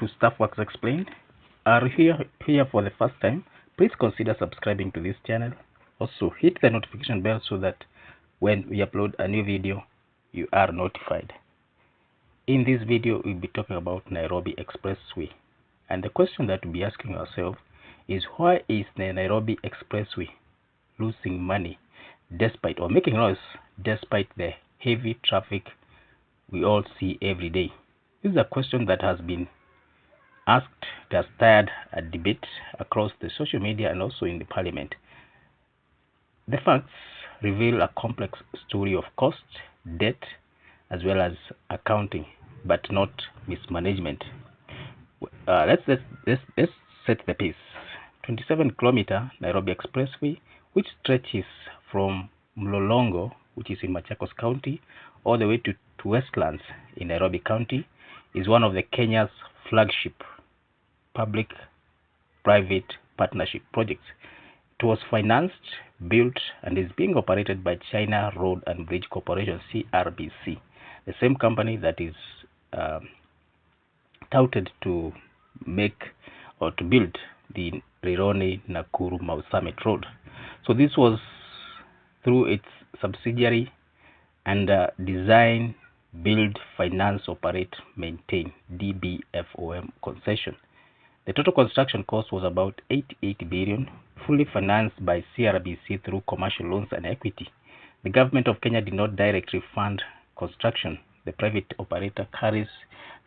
to Staff Works Explained. Are you here for the first time? Please consider subscribing to this channel. Also, hit the notification bell so that when we upload a new video, you are notified. In this video, we'll be talking about Nairobi Expressway. And the question that we'll be asking ourselves is, why is the Nairobi Expressway losing money despite, or making loss despite the heavy traffic we all see every day? This is a question that has been asked, it has stirred a debate across the social media and also in the parliament. The facts reveal a complex story of cost, debt, as well as accounting, but not mismanagement. Let's set the pace. 27-kilometer Nairobi Expressway, which stretches from Mlolongo, which is in Machakos County, all the way to Westlands in Nairobi County, is one of the Kenya's flagship public-private partnership projects. It was financed, built, and is being operated by China Road and Bridge Corporation, CRBC, the same company that is touted to make or to build the Rironi Nakuru Mau Summit Road. So this was through its subsidiary and design, build, finance, operate, maintain DBFOM concession. The total construction cost was about 88 billion, fully financed by CRBC through commercial loans and equity. The government of Kenya did not directly fund construction. The private operator carries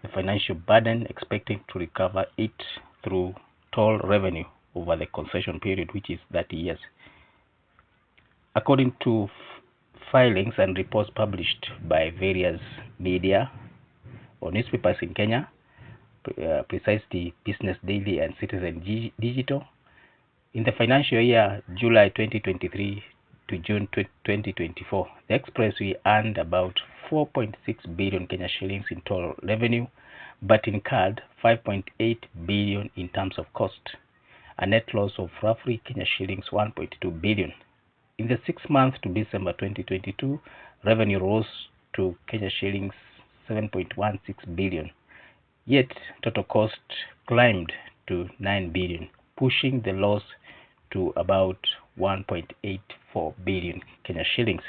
the financial burden, expecting to recover it through toll revenue over the concession period, which is 30 years. According to filings and reports published by various media or newspapers in Kenya, precisely Business Daily and Citizen Digital, in the financial year July 2023 to June 2024, the expressway earned about 4.6 billion Kenya shillings in total revenue, but incurred 5.8 billion in terms of cost, a net loss of roughly Kenya shillings 1.2 billion. In the 6 months to December 2022, revenue rose to Kenya shillings 7.16 billion. Yet, total cost climbed to 9 billion, pushing the loss to about 1.84 billion Kenya shillings.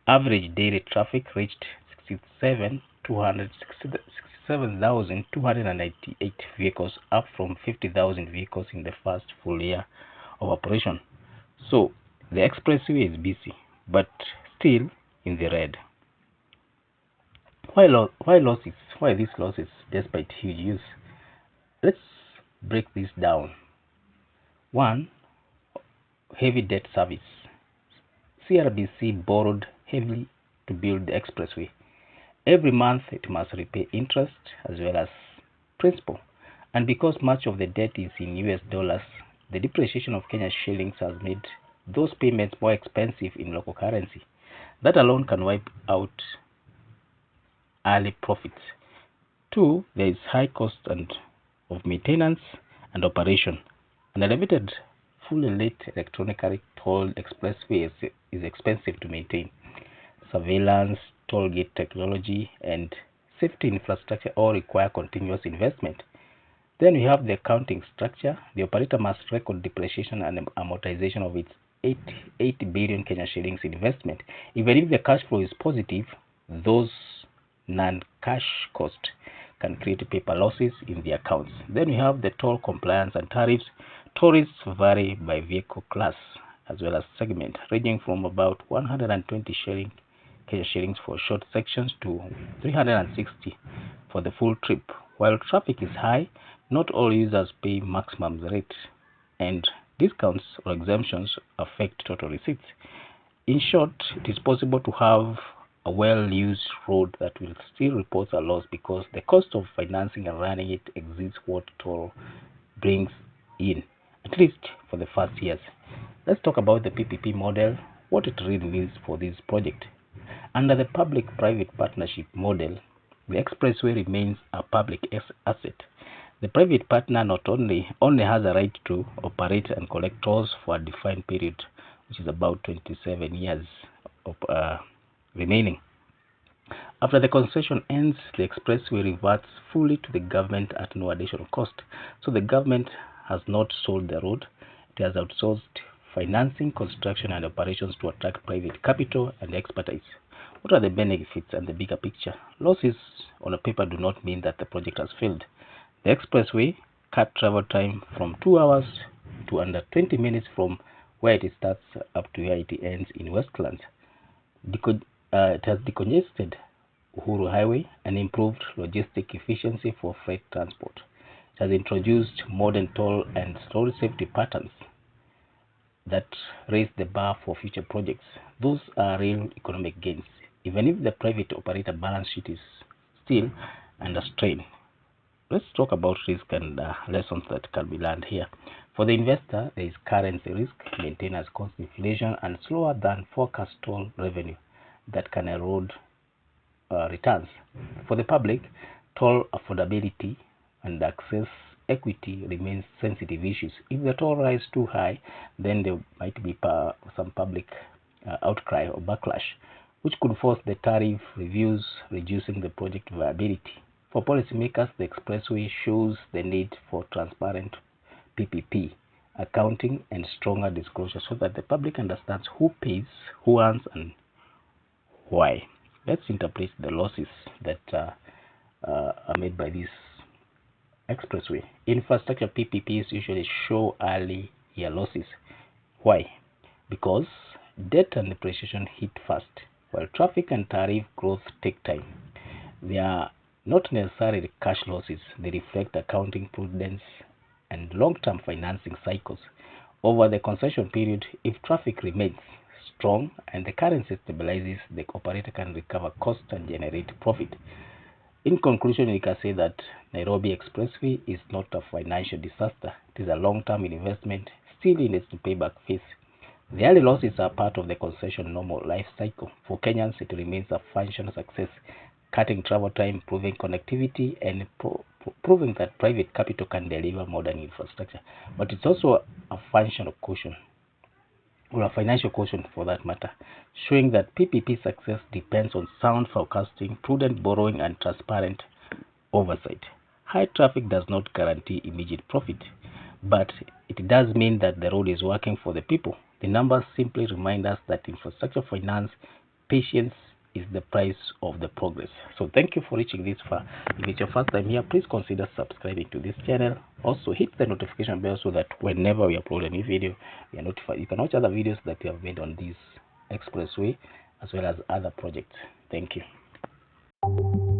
Average daily traffic reached 67,298 vehicles, up from 50,000 vehicles in the first full year of operation. So, the expressway is busy, but still in the red. Why these losses despite huge use? Let's break this down. 1. Heavy debt service. CRBC borrowed heavily to build the expressway. Every month it must repay interest as well as principal. And because much of the debt is in US dollars, the depreciation of Kenya shillings has made those payments more expensive in local currency. That alone can wipe out early profits. 2. There is high cost of maintenance and operation. An elevated, fully lit, electronically tolled expressway is expensive to maintain. Surveillance, toll gate technology, and safety infrastructure all require continuous investment. Then we have the accounting structure. The operator must record depreciation and amortization of its 8 billion Kenya shillings investment. Even if the cash flow is positive, those non-cash costs can create paper losses in the accounts. Then we have the toll compliance and tariffs. Tolls vary by vehicle class as well as segment, ranging from about 120 Kenya shillings for short sections to 360 for the full trip. While traffic is high, not all users pay maximum rate, and discounts or exemptions affect total receipts. In short, it is possible to have a well-used road that will still report a loss because the cost of financing and running it exceeds what toll brings in, at least for the first years. Let's talk about the PPP model, what it really means for this project. Under the public-private partnership model, the expressway remains a public asset. The private partner not only has a right to operate and collect tolls for a defined period, which is about 27 years of remaining. After the concession ends, the expressway reverts fully to the government at no additional cost. So the government has not sold the road. It has outsourced financing, construction, and operations to attract private capital and expertise. What are the benefits and the bigger picture? Losses on a paper do not mean that the project has failed. The expressway cut travel time from 2 hours to under 20 minutes from where it starts up to where it ends in Westlands. It has decongested Uhuru Highway and improved logistic efficiency for freight transport. It has introduced modern toll and road safety patterns that raise the bar for future projects. Those are real economic gains, even if the private operator balance sheet is still under strain. Let's talk about risk and lessons that can be learned here. For the investor, there is currency risk, maintenance cost inflation, and slower than forecast toll revenue that can erode returns. For the public, toll affordability and access equity remains sensitive issues. If the toll rise too high, then there might be some public outcry or backlash, which could force the tariff reviews, reducing the project viability. For policymakers, the expressway shows the need for transparent PPP accounting and stronger disclosure so that the public understands who pays, who earns, and why. Let's interpret the losses that are made by this expressway. Infrastructure PPPs usually show early year losses. Why? Because debt and depreciation hit fast, while traffic and tariff growth take time. They are not necessarily cash losses, they reflect accounting prudence and long-term financing cycles. Over the concession period, if traffic remains strong and the currency stabilizes, the operator can recover costs and generate profit. In conclusion, we can say that Nairobi Expressway is not a financial disaster. It is a long-term investment still in its payback phase. The early losses are part of the concession normal life cycle. For Kenyans, it remains a functional success, cutting travel time, improving connectivity, and proving that private capital can deliver modern infrastructure. But it's also a functional caution, or a financial caution for that matter, showing that PPP success depends on sound forecasting, prudent borrowing, and transparent oversight. High traffic does not guarantee immediate profit, but it does mean that the road is working for the people. The numbers simply remind us that infrastructure finance patience is the price of the progress. So thank you for reaching this far. If it's your first time here, please consider subscribing to this channel. Also hit the notification bell so that whenever we upload a new video, you are notified. You can watch other videos that we have made on this expressway as well as other projects. Thank you.